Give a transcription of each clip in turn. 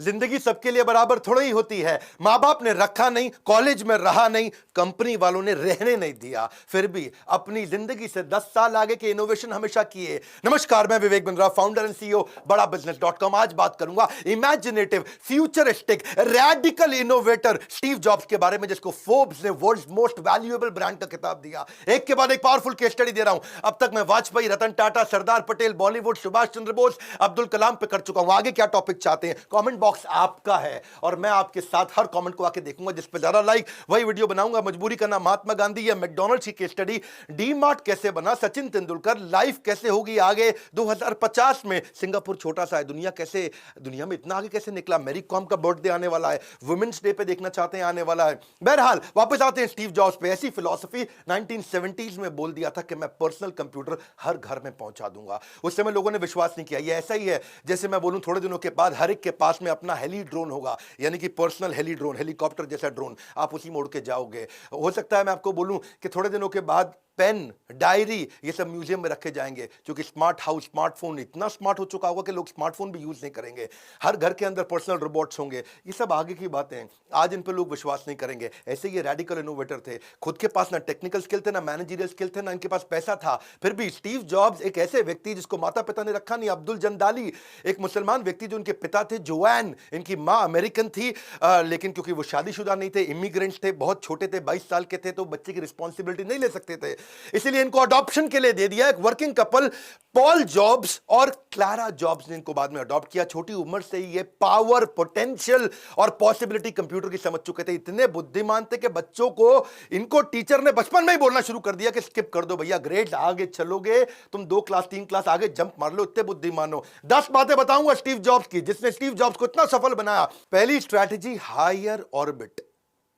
जिंदगी सबके लिए बराबर थोड़ी ही होती है। मां बाप ने रखा नहीं, कॉलेज में रहा नहीं, कंपनी वालों ने रहने नहीं दिया, फिर भी अपनी जिंदगी से 10 साल आगे के इनोवेशन हमेशा किए। नमस्कार, मैं Vivek Bindra, founder and CEO बड़ा बिजनेस.com। आज बात करूंगा imaginative, futuristic, radical innovator Steve jobs के बारे में, जिसको फोर्ब्स ने वर्ल्ड्स मोस्ट वैल्यूएबल ब्रांड का खिताब दिया। एक के बाद एक पावरफुल केस स्टडी दे रहा हूं। अब तक मैं वाजपेयी, रतन टाटा, सरदार पटेल, बॉलीवुड, सुभाष चंद्र बोस, अब्दुल कलाम पे कर चुका हूं। आगे क्या टॉपिक चाहते हैं? कमेंट बॉक्स आपका है और मैं आपके साथ हर कमेंट को आके देखूंगा। जिस पे ज्यादा लाइक वही वीडियो बनाऊंगा। मजबूरी करना, महात्मा गांधी या मैकडॉनल्ड्स की केस स्टडी, डीमार्ट कैसे बना, सचिन तेंदुलकर, लाइफ कैसे होगी आगे 2050 में, सिंगापुर छोटा सा है, दुनिया में इतना आगे कैसे निकला, मैरी कॉम का बर्थडे आने वाला है, वुमेन्स डे पे देखना चाहते हैं, आने वाला है। बहरहाल वापस आते हैं स्टीव जॉब्स पे। ऐसी फिलॉसफी 1970s में बोल दिया था कि मैं पर्सनल कंप्यूटर हर घर में पहुंचा दूंगा। उस समय लोगों ने विश्वास नहीं किया। ये ऐसा ही है जैसे मैं बोलूं थोड़े दिनों के बाद हर एक के पास में अपना हेली ड्रोन होगा, यानी कि पर्सनल हेली ड्रोन, हेलीकॉप्टर जैसा ड्रोन, आप उसी मोड़ के जाओगे। हो सकता है मैं आपको बोलूं कि थोड़े दिनों के बाद पेन, डायरी, ये सब म्यूजियम में रखे जाएंगे, क्योंकि स्मार्ट हाउस, स्मार्टफोन इतना स्मार्ट हो चुका होगा कि लोग स्मार्टफोन भी यूज नहीं करेंगे। हर घर के अंदर पर्सनल रोबोट्स होंगे। ये सब आगे की बातें हैं, आज इन पे लोग विश्वास नहीं करेंगे। ऐसे ये रेडिकल इनोवेटर थे, खुद के पास ना टेक्निकल स्किल थे, ना मैनेजरियल स्किल थे, ना इनके पास पैसा था। फिर भी स्टीव जॉब्स एक ऐसे व्यक्ति जिसको माता पिता ने रखा नहीं, अब्दुल जंदाली, एक मुसलमान व्यक्ति जो उनके पिता थे, जोआन, इनकी मां अमेरिकन थी, लेकिन क्योंकि वो शादीशुदा नहीं थे, इमिग्रेंट्स थे, बहुत छोटे थे, 22 साल के थे, तो बच्चे की रिस्पॉन्सिबिलिटी नहीं ले सकते थे, इसलिए इनको अडॉप्शन के लिए दे दिया। एक वर्किंग कपल, पॉल जॉब्स और क्लारा जॉब्स ने इनको बाद में अडॉप्ट किया। छोटी उम्र से ही ये पावर, पोटेंशियल और पॉसिबिलिटी कंप्यूटर की समझ चुके थे। इतने बुद्धिमान थे कि बच्चों को इनको टीचर ने बचपन में ही बोलना शुरू कर दिया कि स्किप कर दो भैया, ग्रेड आगे चलोगे, तुम 2 क्लास 3 क्लास आगे जंप मार लो, इतने बुद्धिमान हो। 10 बातें बताऊंगा स्टीव जॉब्स की, जिसने स्टीव जॉब्स को इतना सफल बनाया। पहली strategy, higher orbit.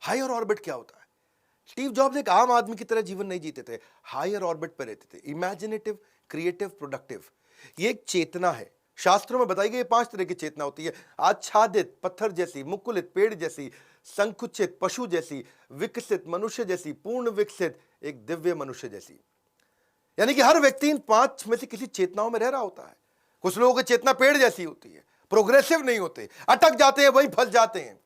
Higher orbit क्या होता है? स्टीव जॉब्स एक आम आदमी की तरह जीवन नहीं जीते थे, हायर ऑर्बिट पर रहते थे। इमेजिनेटिव, क्रिएटिव, प्रोडक्टिव, ये एक चेतना है। शास्त्रों में बताई गई 5 तरह की चेतना होती है। आच्छादित, पत्थर जैसी, मुकुलित, पेड़ जैसी, संकुचित, पशु जैसी, विकसित, मनुष्य जैसी, पूर्ण विकसित, एक दिव्य मनुष्य जैसी। यानी कि हर व्यक्ति इन 5 में से किसी चेतनाओं में रह रहा होता है। कुछ लोगों की चेतना पेड़ जैसी होती है, प्रोग्रेसिव नहीं होते, अटक जाते हैं, वहीं फंस जाते हैं।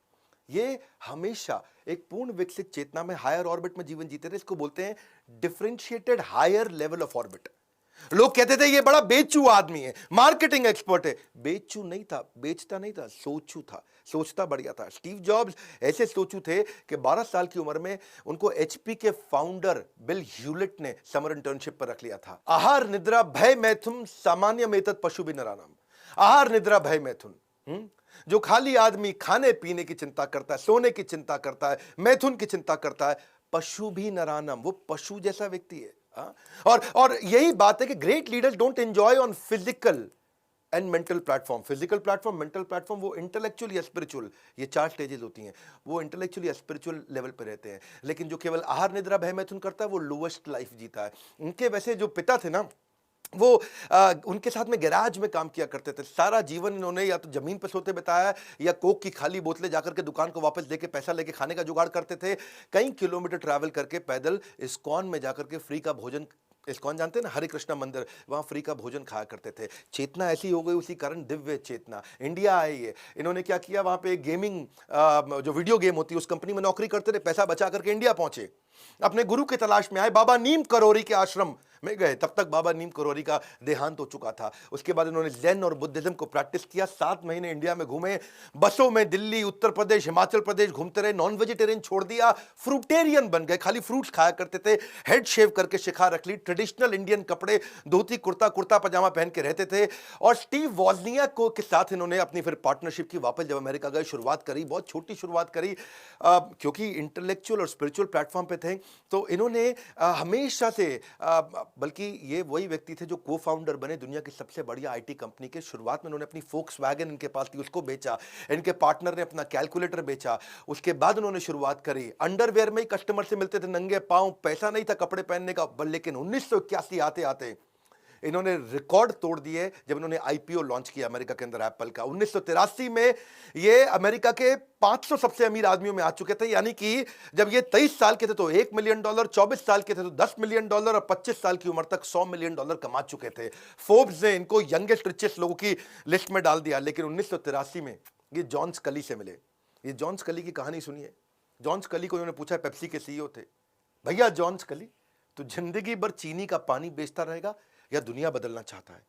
ये हमेशा एक पूर्ण विकसित चेतना में, हायर ऑर्बिट में जीवन जीते थे। इसको बोलते हैं differentiated higher level of orbit. लोग कहते थे ये बड़ा बेचू आदमी है, मार्केटिंग एक्सपर्ट है। बेचू नहीं था, बेचता नहीं था, सोचू था, सोचता बढ़िया था। स्टीव जॉब्स ऐसे सोचू थे कि 12 साल की उम्र में उनको एचपी के फाउंडर बिल ह्यूलेट ने समर इंटर्नशिप पर रख लिया था। आहार निद्रा भय मैथुन सामान्य मेतद पशु भी नरानाम। आहार निद्रा भय मैथुन, जो खाली आदमी खाने पीने की चिंता करता है, सोने की चिंता करता है, मैथुन की चिंता करता है, पशु भी नरानम, वो पशु जैसा व्यक्ति है। और यही बात है कि great leaders don't enjoy on physical and mental platform. Physical platform, mental platform, वो इंटेलेक्चुअल या स्पिरिचुअल, ये 4 स्टेजेस होती हैं। वो इंटेलेक्चुअल या स्पिरिचुअल लेवल पे रहते हैं, लेकिन जो केवल आहार निद्रा भय मैथुन करता है वो लोएस्ट लाइफ जीता है। उनके वैसे जो पिता थे ना, वो उनके साथ में गैराज में काम किया करते थे। सारा जीवन इन्होंने या तो जमीन पर सोते बिताया, या कोक की खाली बोतलें जाकर के दुकान को वापस देके पैसा लेके खाने का जुगाड़ करते थे। कई किलोमीटर ट्रैवल करके पैदल इस्कॉन में जाकर के फ्री का भोजन, इस्कॉन जानते हैं ना, हरे कृष्णा मंदिर, वहां फ्री का भोजन खाया करते थे। चेतना ऐसी हो गई, उसी कारण दिव्य चेतना। इंडिया आए ये, इन्होंने क्या किया, वहां पे गेमिंग, जो वीडियो गेम होती है उस कंपनी में नौकरी करते थे, पैसा बचा करके इंडिया पहुंचे, अपने गुरु की तलाश में आए, बाबा नीम करोरी के आश्रम में गए। तब तक बाबा नीम करोरी का देहांत हो चुका था। उसके बाद उन्होंने जैन और बुद्धिज्म को प्रैक्टिस किया। 7 महीने इंडिया में घूमे, बसों में दिल्ली, उत्तर प्रदेश, हिमाचल प्रदेश घूमते रहे। नॉन वेजिटेरियन छोड़ दिया, फ्रूटेरियन बन गए, खाली फ्रूट्स खाया करते थे। हेड शेव करके शिखा रख ली, ट्रेडिशनल इंडियन कपड़े, धोती कुर्ता, कुर्ता पजामा पहन के रहते थे। और स्टीव वॉजनियाक को के साथ इन्होंने अपनी फिर पार्टनरशिप की। वापस जब अमेरिका गए, शुरुआत करी, बहुत छोटी शुरुआत करी, क्योंकि इंटेलेक्चुअल और स्पिरिचुअल प्लेटफॉर्म पे थे। तो इन्होंने हमेशा से, बल्कि ये वही व्यक्ति थे जो को फाउंडर बने दुनिया की सबसे बढ़िया आईटी कंपनी के। शुरुआत में उन्होंने अपनी फोक्सवैगन इनके पास थी, उसको बेचा। इनके पार्टनर ने अपना कैलकुलेटर बेचा। उसके बाद उन्होंने शुरुआत करी, अंडरवेयर में ही कस्टमर से मिलते थे नंगे पांव, पैसा नहीं था कपड़े पहनने का। लेकिन 1981 आते आते इन्होंने रिकॉर्ड तोड़ दिए जब इन्होंने आईपीओ लॉन्च किया अमेरिका के अंदर एप्पल का। 1983 में ये अमेरिका के 500 सबसे अमीर आदमियों में आ चुके थे। यानी कि जब ये 23 साल के थे तो $1 मिलियन, 24 साल के थे तो $10 मिलियन, और 25 साल की उम्र तक $100 मिलियन कमा चुके थे। फोर्ब्स ने इनको यंगेस्ट रिचेस्ट लोगों की लिस्ट में डाल दिया। लेकिन 1983 में ये जॉन स्कली से मिले। ये जॉन स्कली की कहानी सुनिए। जॉन स्कली को उन्होंने पूछा, पेप्सी के सीईओ थे, भैया जॉन स्कली, तो जिंदगी भर चीनी का पानी बेचता रहेगा या दुनिया बदलना चाहता है?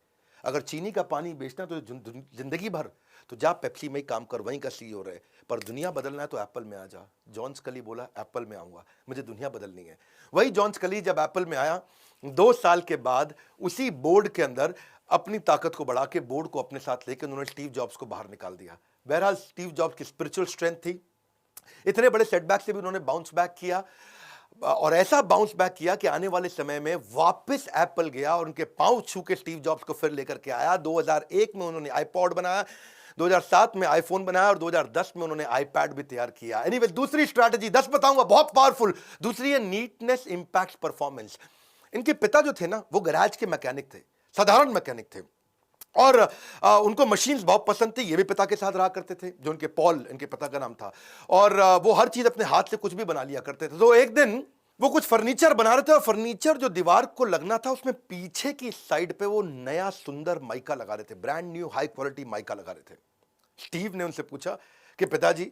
अगर चीनी का पानी बेचना तो जिंदगी भर तो जा पेप्सी में ही काम कर, वहीं का सीईओ रहे, पर दुनिया बदलना है तो एप्पल में आ जा। जॉन स्कली बोला, एप्पल में आऊंगा, मुझे दुनिया बदलनी है। वही जॉन स्कली जब एप्पल में आया, 2 साल के बाद उसी बोर्ड के अंदर अपनी ताकत को बढ़ा के बोर्ड को अपने साथ लेकर उन्होंने स्टीव जॉब्स को बाहर निकाल दिया। बहरहाल स्टीव जॉब्स की स्पिरिचुअल स्ट्रेंथ थी, इतने बड़े सेटबैक से भी उन्होंने बाउंस बैक किया, और ऐसा बाउंस बैक किया कि आने वाले समय में वापस एप्पल गया और उनके पांव छू के स्टीव जॉब्स को फिर लेकर के आया। 2001 में उन्होंने आईपॉड बनाया, 2007 में आईफोन बनाया और 2010 में उन्होंने आईपैड भी तैयार किया। एनीवे, दूसरी स्ट्रैटेजी 10 बताऊंगा, बहुत पावरफुल। दूसरी है नीटनेस इंपैक्ट परफॉर्मेंस। इनके पिता जो थे ना, वो गैराज के मैकेनिक थे, साधारण मैकेनिक थे, और उनको मशीन्स बहुत पसंद थी। ये भी पिता के साथ रहा करते थे, जो उनके पॉल, इनके पिता का नाम था, और वो हर चीज अपने हाथ से कुछ भी बना लिया करते थे। तो एक दिन वो कुछ फर्नीचर बना रहे थे और फर्नीचर जो दीवार को लगना था, उसमें पीछे की साइड पे वो नया सुंदर माइका लगा रहे थे, brand new high quality mica लगा रहे थे। स्टीव ने उनसे पूछा कि पिताजी,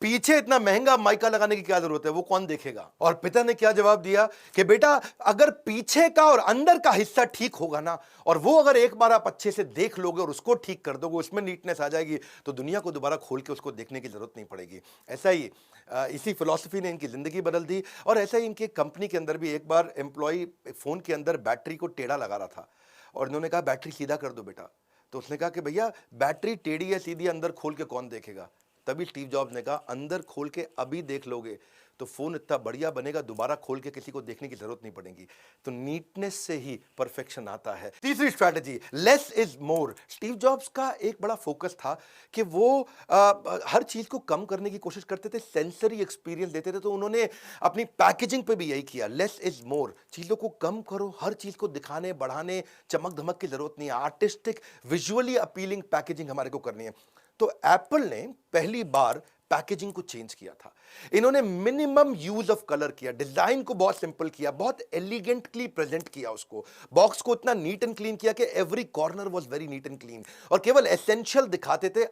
पीछे इतना महंगा माइका लगाने की क्या जरूरत है, वो कौन देखेगा? और पिता ने क्या जवाब दिया कि बेटा, अगर पीछे का और अंदर का हिस्सा ठीक होगा ना, और वो अगर एक बार आप अच्छे से देख लोगे और उसको ठीक कर दोगे, उसमें नीटनेस आ जाएगी, तो दुनिया को दोबारा खोल के उसको देखने की जरूरत नहीं पड़ेगी। ऐसा ही इसी फिलॉसफी ने इनकी जिंदगी बदल दी। और ऐसा ही इनकी कंपनी के अंदर भी एक बार एम्प्लॉय फोन के अंदर बैटरी को टेढ़ा लगा रहा था, और इन्होंने कहा बैटरी सीधा कर दो बेटा। तो उसने कहा कि भैया, बैटरी टेढ़ी है सीधी, अंदर खोल के कौन देखेगा? तभी स्टीव जॉब्स ने कहा, अंदर खोल के अभी देख लोगे तो फोन इतना बढ़िया बनेगा, दोबारा खोल के किसी को देखने की जरूरत नहीं पड़ेगी। तो नीटनेस से ही परफेक्शन आता है। तीसरी strategy, less is more. Steve jobs का एक बड़ा फोकस था कि वो हर चीज को कम करने की कोशिश करते थे, सेंसरी एक्सपीरियंस देते थे। तो उन्होंने अपनी पैकेजिंग पे भी यही किया, लेस इज मोर। चीजों को कम करो, हर चीज को दिखाने बढ़ाने चमक धमक की जरूरत नहीं है, आर्टिस्टिक विजुअली अपीलिंग पैकेजिंग हमारे को करनी है। तो एप्पल ने पहली बार पैकेजिंग को चेंज किया था। इन्होंने मिनिमम यूज ऑफ कलर किया, डिजाइन को बहुत सिंपल किया, बहुत एलिगेंटली प्रेजेंट किया उसको, बॉक्स को इतना नीट एंड क्लीन किया कि every corner was very neat and clean, और केवल एसेंशियल दिखाते थे,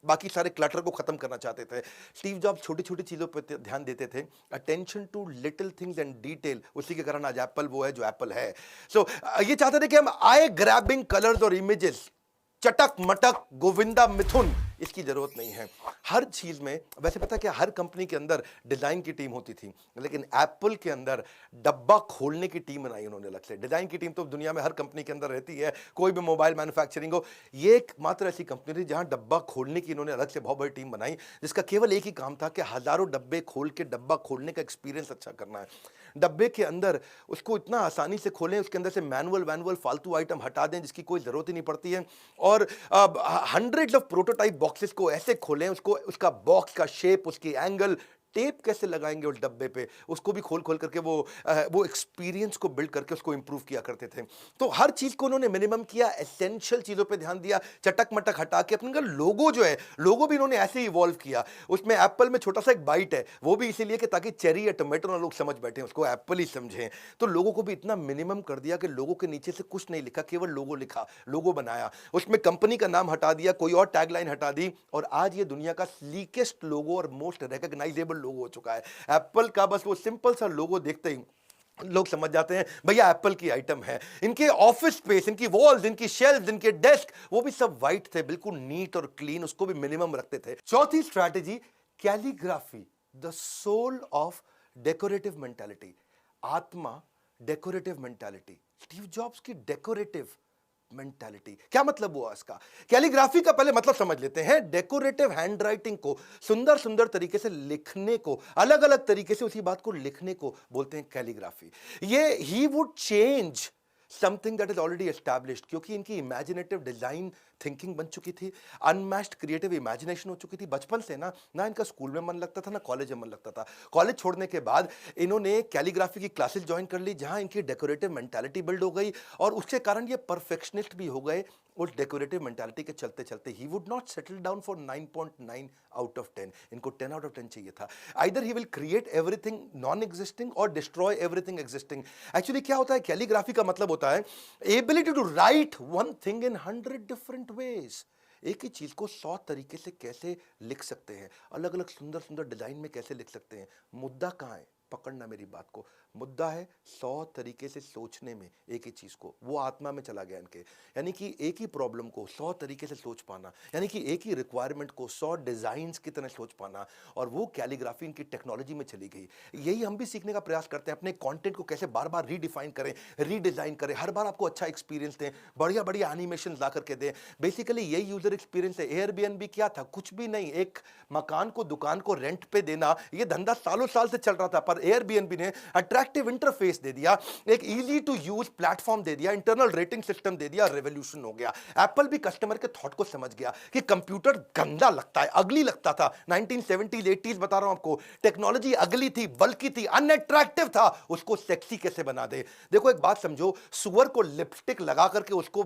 बाकी सारे क्लटर को खत्म करना चाहते थे। स्टीव जॉब्स छोटी छोटी चीजों पर ध्यान देते थे, attention to little things and detail. उसी के कारण आज एप्पल वो है जो एप्पल है। सो ये चाहते थे कि हम आई ग्रैबिंग कलर्स और इमेजेस, चटक मटक गोविंदा मिथुन, इसकी जरूरत नहीं है हर चीज में। वैसे पता क्या, हर कंपनी के अंदर डिजाइन की टीम होती थी, लेकिन एप्पल के अंदर डब्बा खोलने की टीम बनाई उन्होंने अलग से। डिजाइन की टीम तो दुनिया में हर कंपनी के अंदर रहती है, कोई भी मोबाइल मैन्युफैक्चरिंग हो, ये एकमात्र ऐसी कंपनी थी जहां डब्बा खोलने की इन्होंने अलग से बहुत बड़ी टीम बनाई, जिसका केवल एक ही काम था कि हजारों डब्बे खोल के डब्बा खोलने का एक्सपीरियंस अच्छा करना है। डब्बे के अंदर उसको इतना आसानी से खोलें, उसके अंदर से मैनुअल फालतू आइटम हटा दें जिसकी कोई जरूरत ही नहीं पड़ती है, और हंड्रेड्स ऑफ प्रोटोटाइप बॉक्सेस को ऐसे खोलें, उसको उसका बॉक्स का शेप, उसकी एंगल, टेप कैसे लगाएंगे उस डब्बे पे, उसको भी खोल खोल करके वो एक्सपीरियंस को बिल्ड करके उसको इंप्रूव किया करते थे। तो हर चीज को उन्होंने मिनिमम किया, एसेंशियल चीजों पे ध्यान दिया, चटक मटक हटा के। अपने लोगो जो है, लोगो भी इन्होंने ऐसे ही इवॉल्व किया। उसमें एप्पल में छोटा सा एक बाइट है, वो भी इसीलिए कि ताकि चेरी या टोमेटो ना लोग समझ बैठे, उसको एप्पल ही समझें। तो लोगों को भी इतना मिनिमम कर दिया कि लोगों के नीचे से कुछ नहीं लिखा, केवल लोगो लिखा, लोगो बनाया, उसमें कंपनी का नाम हटा दिया, कोई और टैगलाइन हटा दी, और आज ये दुनिया का स्लीकेस्ट लोगो और मोस्ट रिकॉग्नाइजेबल लोगो हो चुका है एप्पल का। बस वो सिंपल सा लोगो देखते ही लोग समझ जाते हैं भैया एप्पल की आइटम है। इनके ऑफिस स्पेस, इनकी वॉल्स, इनकी शेल्फ, इनके डेस्क, वो भी सब वाइट थे, बिल्कुल नीट और क्लीन, उसको भी मिनिमम रखते थे। चौथी strategy, calligraphy, the soul of decorative mentality. आत्मा डेकोरेटिव मेंटालिटी, स्टीव जॉब्स की डेकोरेटिव मेंटालिटी। क्या मतलब हुआ इसका? कैलीग्राफी का पहले मतलब समझ लेते हैं। डेकोरेटिव हैंडराइटिंग को, सुंदर सुंदर तरीके से लिखने को, अलग अलग तरीके से उसी बात को लिखने को बोलते हैं कैलीग्राफी। ये he would change something that is already established, क्योंकि इनकी इमेजिनेटिव डिजाइन थिंकिंग बन चुकी थी, अनमैच्ड क्रिएटिव इमेजिनेशन हो चुकी थी। बचपन से ना इनका स्कूल में मन लगता था, ना कॉलेज में मन लगता था। कॉलेज छोड़ने के बाद इन्होंने कैलीग्राफी की क्लासेस ज्वाइन कर ली, जहां इनकी डेकोरेटिव मेंटालिटी बिल्ड हो गई, और उसके कारण ये परफेक्शनिस्ट भी हो गए। उस डेकोरेटिव मेंटालिटी के चलते चलते he would not settle down for 9.9 out of 10, इनको 10 आउट ऑफ 10 चाहिए था। Either he will create everything non existing और डिस्ट्रॉय एवरीथिंग एग्जिस्टिंग। एक्चुअली क्या होता है, कैलीग्राफी का मतलब होता है ability to write one thing in 100 different ways। एक ही चीज़ को 100 तरीके से कैसे लिख सकते हैं, अलग अलग सुंदर सुंदर डिज़ाइन में कैसे लिख सकते हैं। मुद्दा कहाँ है, पकड़ना मेरी बात को। मुद्दा है 100 तरीके से सोचने में एक ही चीज़ को, वो आत्मा में चला गया इनके। यानी कि एक ही प्रॉब्लम को 100 तरीके से सोच पाना, यानी कि एक ही रिक्वायरमेंट को 100 डिज़ाइंस की तरह सोच पाना, और वो कैलीग्राफी इनकी टेक्नोलॉजी में चली गई। यही हम भी सीखने का प्रयास करते हैं, अपने कंटेंट को कैसे बार बार रीडिफाइन करें, रीडिज़ाइन करें, हर बार आपको अच्छा एक्सपीरियंस दें, बढ़िया बढ़िया एनिमेशन ला करके दें। बेसिकली यही यूज़र एक्सपीरियंस है। एयरबीएनबी क्या था, कुछ भी नहीं, एक मकान को, दुकान को रेंट पे देना, ये धंधा सालों साल से चल रहा था, पर एयरबीएनबी ने अट्रैक्टिव इंटरफेस दे दिया, एक इजी टू यूज प्लेटफॉर्म दे दिया, इंटरनल रेटिंग सिस्टम दे दिया, रेवोल्यूशन हो गया। एप्पल भी कस्टमर के थॉट को समझ गया कि कंप्यूटर गंदा लगता है, अगली लगता था। 1970s 80s बता रहा हूं आपको, टेक्नोलॉजी अगली थी, बल्कि थी, अनअट्रैक्टिव था, उसको सेक्सी कैसे बना दे। देखो एक बात समझो, सुअर को लिपस्टिक लगा करके उसको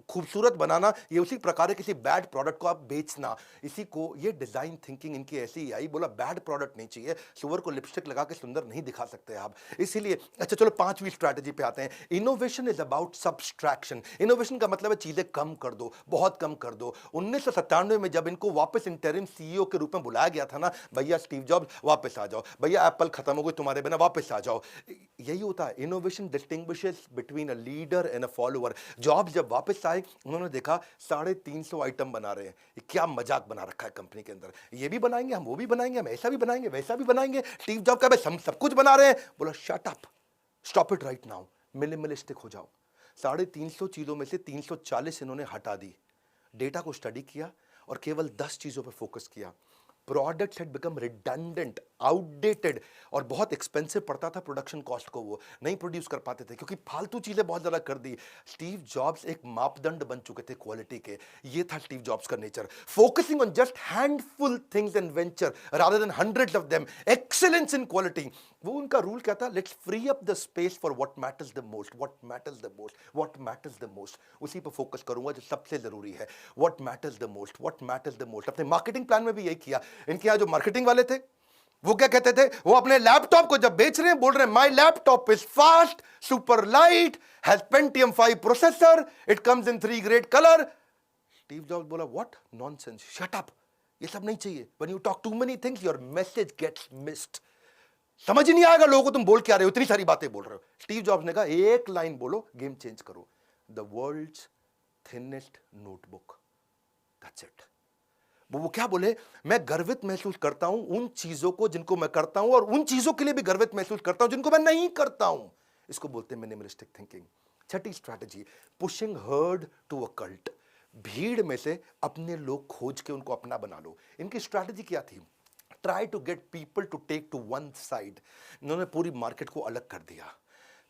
खूबसूरत बनाना, ये उसी प्रकार है किसी बैड प्रोडक्ट को आप बेचना। इसी को, ये डिजाइन थिंकिंग इनकी ऐसी ही आई, बोला बैड प्रोडक्ट नहीं चाहिए, सुअर को लिपस्टिक लगा के सुंदर नहीं दिखा सकते आप, इसीलिए। अच्छा चलो 5वीं स्ट्रैटेजी पे आते हैं। Innovation is about subtraction. Innovation का मतलब है चीजें कम कर दो, बहुत कम कर दो। 1997 में जब इनको वापस इंटरिम सीईओ के रूप में बुलाया गया था ना, भैया स्टीव जॉब्स वापस आ जाओ, भैया एप्पल खत्म हो गई तुम्हारे बिना, वापस आ जाओ। यही होता है, innovation distinguishes between a leader and a follower. Jobs जब वापस आए, उन्होंने देखा 350 आइटम बना रहे हैं, ये क्या मजाक बना रखा है कंपनी के अंदर, ये भी बनाएंगे हम, वो भी बनाएंगे हम, ऐसा भी बनाएंगे, वैसा भी बनाएंगे। स्टीव जॉब का भाई हम सब कुछ बना रहे हैं। बोला shut up, stop it right now, minimalistic हो जाओ। 350 चीजों में से 340 इन्होंने हटा दी, डेटा को स्टडी किया और केवल 10 चीजों पर फोकस किया। Products had become redundant, outdated, और बहुत एक्सपेंसिव पड़ता था प्रोडक्शन कॉस्ट को, वो नहीं प्रोड्यूस कर पाते थे क्योंकि फालतू चीजें बहुत ज्यादा कर दी। स्टीव जॉब्स एक मापदंड बन चुके थे क्वालिटी के, ये था स्टीव जॉब्स का nature. Focusing on just handful things and venture rather than hundreds of them, excellence in quality. वो उनका रूल क्या था, let's free up the space for what matters the most, what matters the most, what matters the most, उसी पर focus करूंगा जो सबसे जरूरी है, what matters the most, what matters the most. अपने मार्केटिंग प्लान में भी यही किया। इनके यहां जो मार्केटिंग वाले थे, वो क्या कहते थे, वो अपने लैपटॉप को जब बेच रहे हैं, बोल रहे हैं my laptop is fast, super light, has Pentium 5 processor, it comes in 3 great colour. Steve Jobs बोला व्हाट नॉनसेंस, शट अप, ये सब नहीं चाहिए। When you talk to many things your message gets missed, समझ ही नहीं आएगा लोगों को तुम बोल क्या रहे हो, इतनी सारी बातें बोल रहे हो। स्टीव जॉब्स ने कहा एक लाइन बोलो, गेम चेंज करो, the world's thinnest notebook, that's it. वो क्या बोले, मैं गर्वित महसूस करता हूं उन चीजों को जिनको मैं करता हूं, और उन चीजों के लिए भी गर्वित महसूस करता हूं जिनको मैं नहीं करता हूं। इसको बोलते हैं मिनिमलिस्टिक थिंकिंग। छठी strategy, pushing herd to a cult. भीड़ में से अपने लोग खोज के उनको अपना बना लो। इनकी स्ट्रैटेजी क्या थी, try to get people to take to one side. इन्होंने पूरी मार्केट को अलग कर दिया,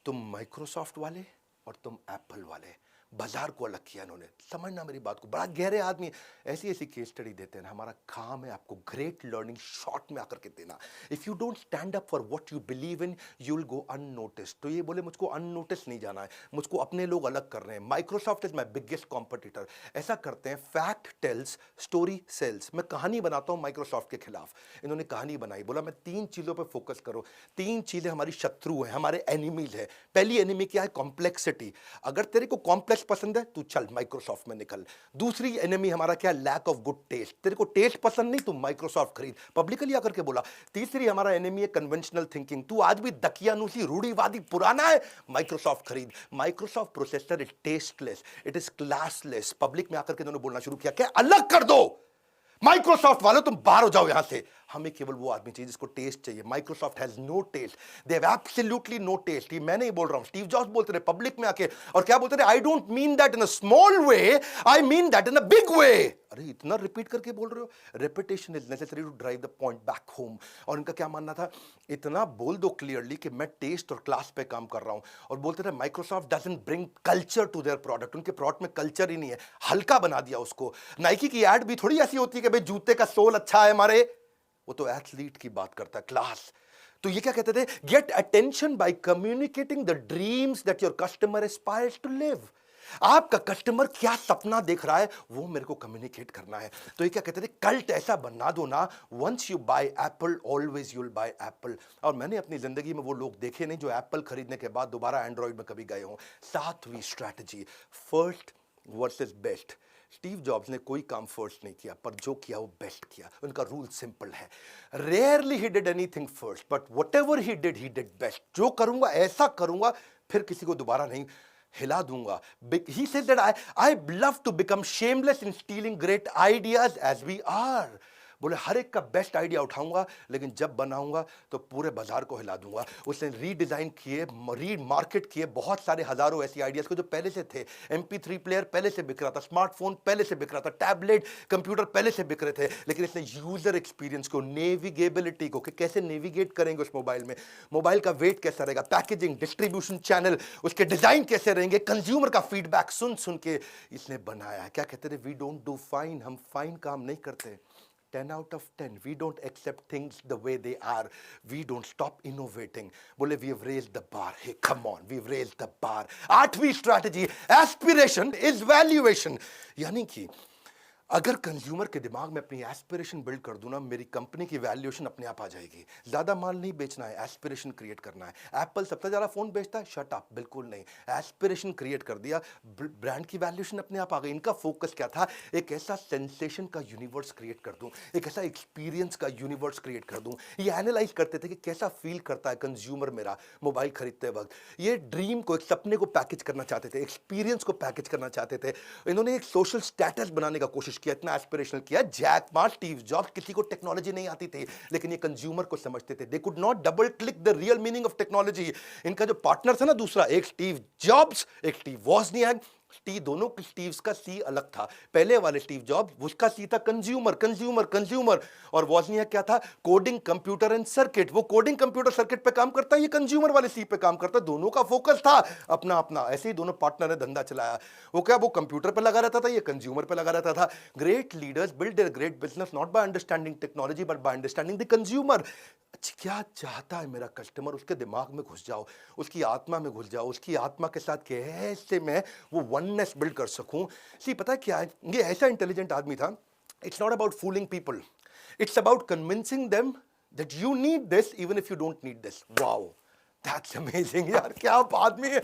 तुम माइक्रोसॉफ्ट वाले और तुम एप्पल वाले, बाजार को अलग किया इन्होंने। समझना मेरी बात को, बड़ा गहरे आदमी, ऐसी ऐसी केस स्टडी देते हैं। हमारा काम है आपको ग्रेट लर्निंग शॉर्ट में आकर के देना। If you don't stand up for what you believe in, you will go unnoticed. तो ये बोले मुझको अननोटिस नहीं जाना है, मुझको अपने लोग अलग कर रहे हैं। Microsoft is my biggest competitor. ऐसा करते हैं, फैक्ट टेल्स, स्टोरी सेल्स। मैं कहानी बनाता हूं माइक्रोसॉफ्ट के खिलाफ, इन्होंने कहानी बनाई, बोला मैं 3 चीजों पर फोकस करो। 3 चीजें हमारी शत्रु हैं, हमारे एनिमीज है। पहली एनिमी क्या है, कॉम्प्लेक्सिटी। अगर तेरे को कॉम्प्लेक्स पसंद है तू चल माइक्रोसॉफ्ट में निकल। दूसरी एनिमी हमारा क्या, लैक ऑफ गुड टेस्ट। तेरे को टेस्ट पसंद नहीं, तू माइक्रोसॉफ्ट खरीद, पब्लिकली आकर के बोला। तीसरी हमारा एनिमी है कन्वेंशनल थिंकिंग, तू आज भी दकियानुसी रूढ़िवादी पुराना है, माइक्रोसॉफ्ट खरीद। Microsoft processor is tasteless, it is classless. Public में आकर के उन्होंने बोलना शुरू किया, क्या अलग कर दो, माइक्रोसॉफ्ट वालों तुम बाहर हो जाओ यहां से, हमें केवल वो आदमी चाहिए जिसको टेस्ट चाहिए। Microsoft has no taste, they have absolutely no taste. ये मैं नहीं बोल रहा हूं, स्टीव जॉब्स बोलते रहे पब्लिक में आके, और क्या बोलते रहे, I don't mean that in a small way, I mean that in a big way. अरे इतना रिपीट करके बोल रहे हो, repetition is necessary to drive the point back home. और इनका क्या मानना था, इतना बोल दो क्लियरली कि मैं टेस्ट और क्लास पे काम कर रहा हूं। और बोलते रहे Microsoft doesn't bring culture to their product, उनके प्रोडक्ट में कल्चर ही नहीं है, हल्का बना दिया उसको। नाइकी की एड भी थोड़ी ऐसी होती है कि भाई जूते का सोल अच्छा है हमारे, वो तो एथलीट की बात करता है, क्लास। तो ये क्या कहते थे, get attention by communicating the dreams that your customer aspires to live. आपका कस्टमर क्या सपना देख रहा है वो मेरे को कम्युनिकेट करना है। तो ये क्या कहते थे, कल्ट ऐसा बना दो ना, once you buy Apple always you will buy Apple. और मैंने अपनी जिंदगी में वो लोग देखे नहीं जो एप्पल खरीदने के बाद दोबारा एंड्रॉइड में कभी गए हों। 7वीं strategy, first versus best. Steve Jobs ने कोई काम फर्स्ट नहीं किया, पर जो किया वो बेस्ट किया। उनका रूल सिंपल है, rarely he did anything first but whatever he did best. जो करूंगा ऐसा करूंगा, फिर किसी को दोबारा नहीं हिला दूंगा। He said that I love to become shameless in stealing great ideas as we are। बोले हर एक का बेस्ट आइडिया उठाऊंगा, लेकिन जब बनाऊंगा तो पूरे बाजार को हिला दूंगा। उसने रीडिजाइन किए, रीमार्केट किए बहुत सारे हजारों ऐसी आइडियाज को जो पहले से थे। MP3 प्लेयर पहले से बिक रहा था, स्मार्टफोन पहले से बिक रहा था, टैबलेट कंप्यूटर पहले से बिक रहे थे, लेकिन इसने यूजर एक्सपीरियंस को, नेविगेबिलिटी को, कि कैसे नेविगेट करेंगे उस मोबाइल में, मोबाइल का वेट कैसा रहेगा, पैकेजिंग, डिस्ट्रीब्यूशन चैनल, उसके डिजाइन कैसे रहेंगे, कंज्यूमर का फीडबैक सुन सुन के इसने बनाया। क्या कहते थे, वी डोंट डू फाइन, हम फाइन काम नहीं करते। 10 out of 10, we don't accept things the way they are, we don't stop innovating। बोले we have raised the bar, hey come on, we've raised the bar। 8वीं strategy, aspiration is valuation. यानी कि अगर consumer के दिमाग में अपनी aspiration build कर दूं ना, मेरी कंपनी की वैल्यूएशन अपने आप आ जाएगी। ज्यादा माल नहीं बेचना है, एस्पिरेशन क्रिएट करना है। एप्पल सबसे ज्यादा फोन बेचता है, शट अप, बिल्कुल नहीं। एस्पिरेशन क्रिएट कर दिया, ब्रांड की वैल्यूएशन अपने आप आ गई। इनका फोकस क्या था, एक ऐसा सेंसेशन का यूनिवर्स क्रिएट कर दूं, एक ऐसा एक्सपीरियंस का यूनिवर्स क्रिएट कर दूं। ये एनालाइज करते थे कि कैसा फील करता है कंज्यूमर मेरा मोबाइल खरीदते वक्त। ये ड्रीम को, एक सपने को पैकेज करना चाहते थे, एक्सपीरियंस को पैकेज करना चाहते थे। इन्होंने एक सोशल स्टेटस बनाने का कोशिश किया, इतना एस्पिरेशनल किया। जैक मा, स्टीव जॉब्स, किसी को टेक्नोलॉजी नहीं आती थी, लेकिन ये कंज्यूमर को समझते थे। They could not double click the real meaning of technology. इनका जो पार्टनर था ना दूसरा, एक स्टीव जॉब्स, एक स्टीव वॉजनियाक, दोनों के स्टीव्स का सी अलग था। पहले वाले स्टीव जॉब्स, उसका सी था कंज्यूमर कंज्यूमर कंज्यूमर, और वॉजनियाक क्या था, कोडिंग कंप्यूटर एंड सर्किट। वो कोडिंग कंप्यूटर सर्किट पे काम करता है, ये कंज्यूमर वाले सी पे काम करता है। दोनों का फोकस था अपना अपना। ऐसे ही दोनों पार्टनर ने धंधा चलाया। वो क्या, वो कंप्यूटर पे लगा रहता था, ये कंज्यूमर पे लगा रहता था। Great leaders build their great business not by understanding technology but by understanding the consumer. क्या चाहता है मेरा कस्टमर, उसके दिमाग में घुस जाओ, उसकी आत्मा में घुस जाओ, उसकी आत्मा के साथ कैसे मैं वो वननेस बिल्ड कर सकूं। सी पता है क्या है, ये ऐसा इंटेलिजेंट आदमी था। It's not about fooling people, it's about convincing them that you need this even if you don't need this. Wow, that's amazing यार, क्या आदमी है,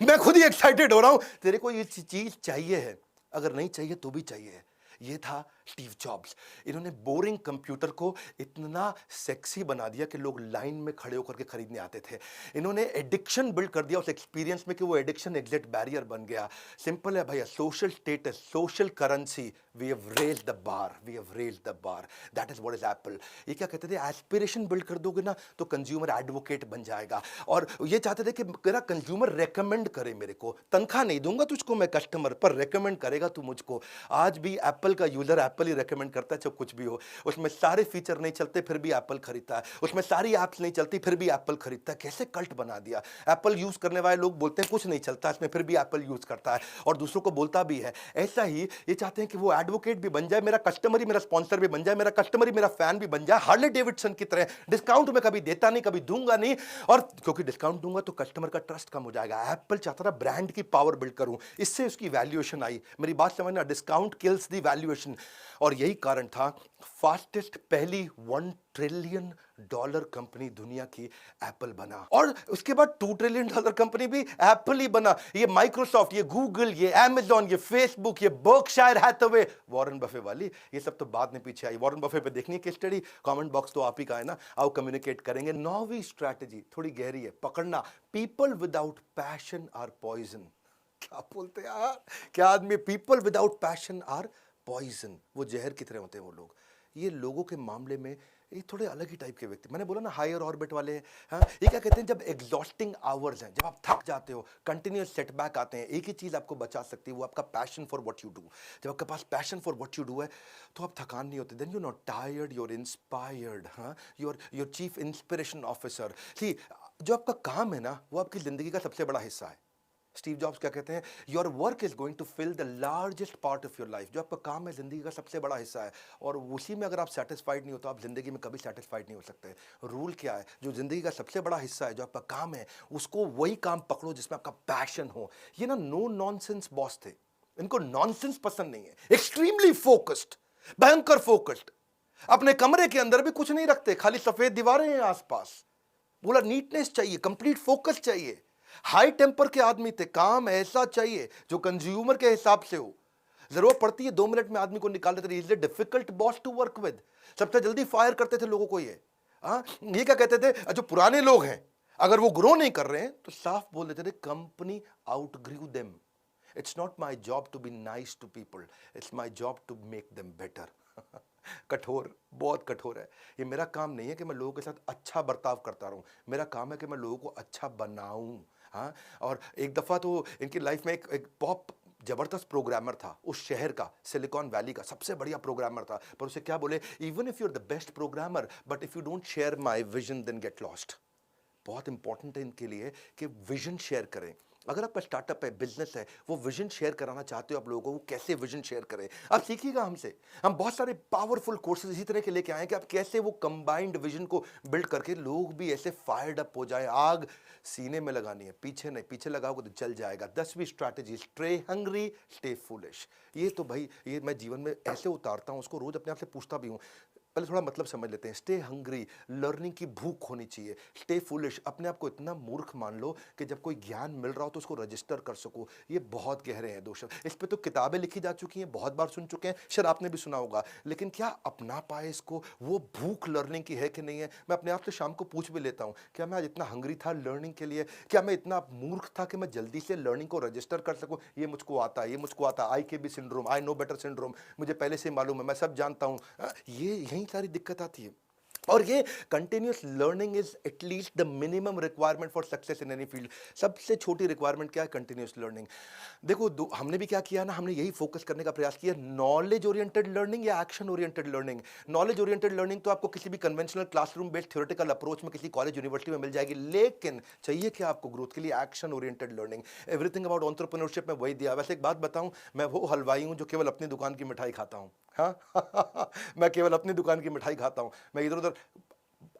मैं खुद ही एक्साइटेड हो रहा हूं। तेरे को ये चीज चाहिए है, अगर नहीं चाहिए तो भी चाहिए। ये था स्टीव जॉब्स। इन्होंने बोरिंग कंप्यूटर को इतना सेक्सी बना दिया कि लोग लाइन में खड़े होकर के खरीदने आते थे। इन्होंने एडिक्शन बिल्ड कर दिया उस एक्सपीरियंस में कि वो एडिक्शन एग्जिट बैरियर बन गया। सिंपल है भैया, social status, social currency, we have raised the bar, we have raised the bar. That is what is Apple. ये क्या कहते थे, एस्पिरेशन बिल्ड कर दोगे ना तो कंज्यूमर एडवोकेट बन जाएगा। और ये चाहते थे कि मेरा कंज्यूमर रेकमेंड करे मेरे को। तनख्वाह नहीं दूंगा तुझको मैं कस्टमर, पर रेकमेंड करेगा तू मुझको। आज भी एप्पल का यूजर एप्पल ही रेकमेंड करता है, चाहे कुछ भी हो। उसमें सारे फीचर नहीं चलते फिर भी एप्पल खरीदता है, उसमें सारी ऐप्स नहीं चलती फिर भी एप्पल खरीदता है। कैसे कल्ट बना दिया। एप्पल यूज करने वाले लोग बोलते हैं कुछ नहीं चलता इसमें, फिर भी एप्पल यूज करता है और दूसरों को बोलता भी है। ऐसा ही ये चाहते हैं कि वो एडवोकेट भी बन जाए, मेरा कस्टमर ही मेरा स्पॉन्सर भी बन जाए, मेरा कस्टमर ही मेरा फैन भी बन जाए। हार्ले डेविडसन की तरह डिस्काउंट में कभी देता नहीं, कभी दूंगा नहीं, और क्योंकि डिस्काउंट दूंगा तो कस्टमर का ट्रस्ट कम हो जाएगा। एप्पल चाहता था ब्रांड की पावर बिल्ड करूं, इससे उसकी वैल्यूएशन आई। मेरी बात समझना, डिस्काउंट किल्स दी वैल्यूएशन। और यही कारण था फास्टेस्ट पहली $1 ट्रिलियन कंपनी दुनिया की एप्पल बना, और उसके बाद $2 ट्रिलियन कंपनी भी एप्पल ही बना। ये माइक्रोसॉफ्ट, ये गूगल, ये अमेज़न, ये फेसबुक, ये बर्कशायर हैथवे, वॉरेन बफे वाली, ये सब तो बाद में पीछे आई। वॉरेन बफे पे देखनी है केस स्टडी, कमेंट बॉक्स तो आप ही का है ना, आओ कम्युनिकेट करेंगे। 9वीं स्ट्रैटेजी थोड़ी गहरी है, पकड़ना। People without passion are poison. क्या बोलते हैं यार, क्या आदमी, people without passion are poison. वो जहर की तरह होते हैं वो लोग। ये लोगों के मामले में ये थोड़े अलग ही टाइप के व्यक्ति, मैंने बोला ना हायर ऑर्बिट वाले हैं। हाँ, ये क्या कहते हैं, जब एग्जॉस्टिंग आवर्स हैं, जब आप थक जाते हो, कंटिन्यूअस सेटबैक आते हैं, एक ही चीज आपको बचा सकती है, वो आपका passion for what you do. जब आपके पास passion for what you do है तो आप थकान नहीं होते, then you not tired, you are inspired. हाँ, your chief inspiration officer. See, जो आपका काम है ना, वो आपकी जिंदगी का सबसे बड़ा हिस्सा है। स्टीव जॉब्स क्या कहते हैं, your work is going to fill the largest part of your life. जो आपका काम है जिंदगी का सबसे बड़ा हिस्सा है, और उसी में अगर आप सेटिस्फाइड नहीं हो तो आप जिंदगी में कभी सेटिस्फाइड नहीं हो सकते। रूल क्या है, जो जिंदगी का सबसे बड़ा हिस्सा है, जो आपका काम है, उसको वही काम पकड़ो जिसमें आपका पैशन हो। ये ना नो नॉनसेंस बॉस थे, इनको नॉनसेंस पसंद नहीं है। एक्सट्रीमली फोकस्ड, भयंकर फोकस्ड। अपने कमरे के अंदर भी कुछ नहीं रखते, खाली सफेद दीवारें हैं आसपास। बोला नीटनेस चाहिए, कंप्लीट फोकस चाहिए। हाई टेम्पर के आदमी थे, काम ऐसा चाहिए जो कंज्यूमर के हिसाब से हो। जरूरत पड़ती है 2 मिनट में आदमी को निकाल देते, is a difficult boss to work with. सबसे जल्दी फायर करते थे लोगों को ये। ये क्या कहते थे, जो पुराने लोग हैं अगर वो ग्रो नहीं कर रहे हैं तो साफ बोल देते थे, company outgrew them. It's not my job to be nice to people, it's my job to make them better. कठोर, बहुत कठोर है। ये मेरा काम नहीं है कि मैं लोगों के साथ अच्छा बर्ताव करता रहूं, मेरा काम है कि मैं लोगों को अच्छा बनाऊं। हाँ, और एक दफा तो इनकी लाइफ में एक बहुत जबरदस्त प्रोग्रामर था उस शहर का, सिलिकॉन वैली का सबसे बढ़िया प्रोग्रामर था, पर उसे क्या बोले, even if you are the best programmer but if you don't share my vision then get lost. बहुत इंपॉर्टेंट है इनके लिए कि विजन शेयर करें। अगर आपका स्टार्टअप है, बिजनेस है, वो विजन शेयर कराना चाहते हो आप लोगों को, कैसे विजन शेयर करें आप सीखिएगा हमसे। हम बहुत सारे पावरफुल कोर्सेज इसी तरह के लेके आए कि आप कैसे वो कंबाइंड विजन को बिल्ड करके लोग भी ऐसे फायर्ड अप हो जाए। आग सीने में लगानी है, पीछे नहीं, पीछे लगाओगे तो जल जाएगा। 10वीं strategy, stay hungry stay foolish. ये तो भाई ये मैं जीवन में ऐसे उतारता हूँ, उसको रोज अपने आप से पूछता भी हूँ। पहले थोड़ा मतलब समझ लेते हैं। स्टे हंग्री, लर्निंग की भूख होनी चाहिए। स्टे फुलिश, अपने आप को इतना मूर्ख मान लो कि जब कोई ज्ञान मिल रहा हो तो उसको रजिस्टर कर सको। ये बहुत गहरे हैं 2 शब्द। इस पे तो किताबें लिखी जा चुकी हैं, बहुत बार सुन चुके हैं, शायद आपने भी सुना होगा, लेकिन क्या अपना पाए इसको? वो भूख लर्निंग की है कि नहीं है? मैं अपने आप से शाम को पूछ भी लेता हूँ, क्या मैं आज इतना हंग्री था लर्निंग के लिए? क्या मैं इतना मूर्ख था कि मैं जल्दी से लर्निंग को रजिस्टर कर सकूँ? ये मुझको आता है, ये मुझको आता है, IKB syndrome, I know better syndrome, मुझे पहले से मालूम है, मैं सब जानता हूँ। ये यही सारी दिक्कत आती है। और ये continuous learning is at least the minimum requirement for success in any field. सबसे छोटी रिक्वायरमेंट क्या है? Continuous learning. देखो हमने भी क्या किया ना, हमने यही फोकस करने का प्रयास किया, नॉलेज ओरिएंटेड लर्निंग या action oriented learning. Knowledge oriented learning तो आपको किसी भी conventional classroom based theoretical approach में किसी कॉलेज यूनिवर्सिटी में मिल जाएगी, लेकिन चाहिए क्या आपको ग्रोथ के लिए? Action oriented learning. Everything about entrepreneurship में वही दिया। वैसे एक बात बताऊं, मैं वो हलवाई हूं जो केवल अपनी दुकान की मिठाई खाता हूं। हाँ मैं केवल अपनी दुकान की मिठाई खाता हूं। मैं इधर उधर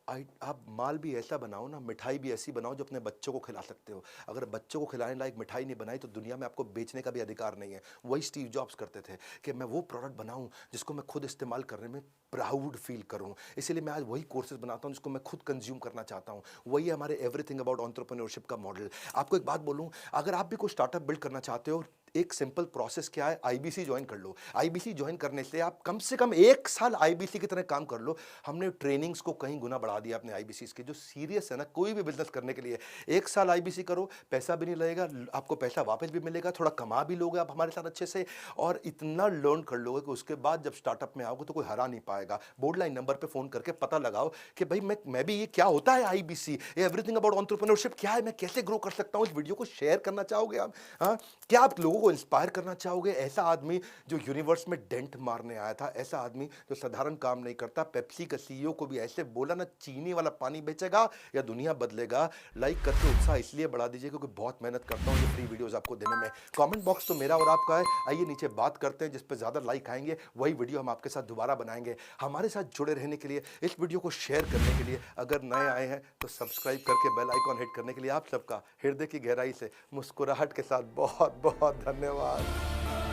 आप माल भी ऐसा बनाओ ना, मिठाई भी ऐसी बनाओ जो अपने बच्चों को खिला सकते हो। अगर बच्चों को खिलाने लायक मिठाई नहीं बनाई तो दुनिया में आपको बेचने का भी अधिकार नहीं है। वही स्टीव जॉब्स करते थे कि मैं वो प्रोडक्ट बनाऊं जिसको मैं खुद इस्तेमाल करने में प्राउड फील करूं। इसीलिए मैं आज वही कोर्सेज बनाता हूं जिसको मैं खुद कंज्यूम करना चाहता हूं। वही हमारे एवरीथिंग अबाउट एंटरप्रेन्योरशिप का मॉडल। आपको एक बात बोलूं, अगर आप भी कोई स्टार्टअप बिल्ड करना चाहते हो, एक सिंपल प्रोसेस क्या है, IBC ज्वाइन कर लो। IBC ज्वाइन करने से आप कम से कम 1 साल IBC की तरह काम कर लो। हमने ट्रेनिंग्स को कहीं गुना बढ़ा दिया अपने IBCs के। जो सीरियस है ना कोई भी बिजनेस करने के लिए, 1 साल IBC करो, पैसा भी नहीं लगेगा, आपको पैसा वापस भी मिलेगा, थोड़ा कमा भी लोगे आप हमारे साथ अच्छे से, और इतना लर्न कर लोगे कि उसके बाद जब स्टार्टअप में आओगे तो कोई हरा नहीं पाएगा। बोर्ड लाइन नंबर पे फोन करके पता लगाओ कि भाई मैं भी, ये क्या होता है IBC, एवरीथिंग अबाउट एंटरप्रेन्योरशिप क्या है, मैं कैसे ग्रो कर सकता हूं। इस वीडियो को शेयर करना चाहोगे आप? हाँ, क्या आप लोगों को इंस्पायर करना चाहोगे? ऐसा आदमी जो यूनिवर्स में डेंट मारने आया था, ऐसा आदमी जो साधारण काम नहीं करता, पेप्सी का CEO को भी ऐसे बोला ना, चीनी वाला पानी बेचेगा या दुनिया बदलेगा। लाइक करके उत्साह इसलिए बढ़ा दीजिए क्योंकि बहुत मेहनत करता हूं ये फ्री वीडियोस आपको देने में। कमेंट बॉक्स तो मेरा और आपका है, आइए नीचे बात करते हैं, जिस पे ज्यादा लाइक आएंगे वही वीडियो हम आपके साथ दोबारा बनाएंगे। हमारे साथ जुड़े रहने के लिए, इस वीडियो को शेयर करने के लिए, अगर नए आए हैं तो सब्सक्राइब करके बेल आइकॉन हिट करने के लिए आप सबका हृदय की गहराई से मुस्कुराहट के साथ बहुत बहुत धन्यवाद।